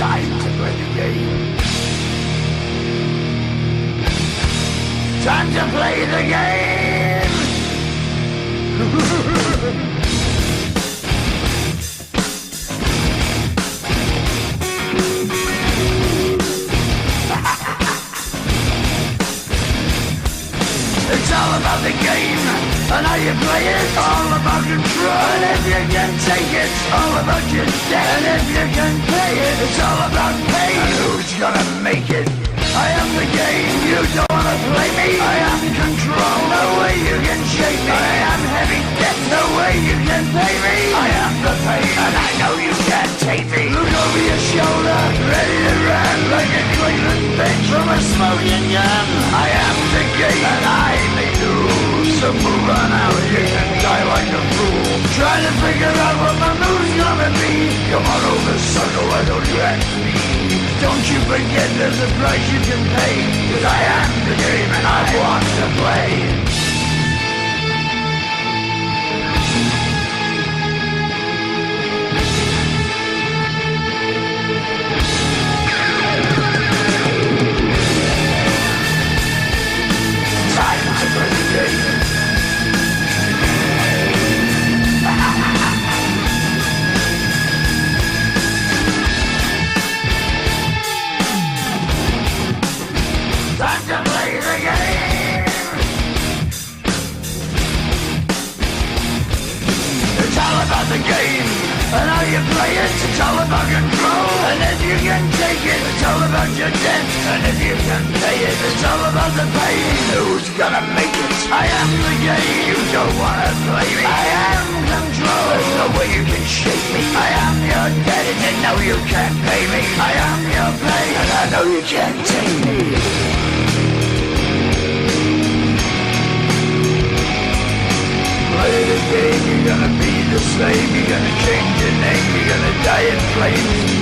Time to play the game. Time to play the game. It's all about the game and how you play it. All about control, and if you can take it, all about your debt. And if you can pay it, it's all about pain. And who's gonna make it? I am the game, you don't wanna play me. I am control, no way you can shake me. I am heavy debt, no way you can pay me. I am the pain, and I know you can't take me. Look over your shoulder, ready to run like a Cleveland bitch from a smoking gun. I am the game, and I may lose. So move on out, you can die like a fool. Trying to figure out what my move's gonna be. Come on over, sucker, why don't you ask me? Don't you forget there's a price you can pay. Cause I am the game and I want to play. Time to play the game. Time to play the game. It's all about the game and how you play it. It's all about control, and if you can take it, it's all about your debt. And if you can pay it, it's all about the pain. Who's gonna make it? I am the game. You don't wanna play me. I am control. There's no way you can shake me. I am your debt, and you know you can't pay me. I am your pain, and I know you can't take me. Play the game, you're gonna be the same. You're gonna change your name, you're gonna die in flames.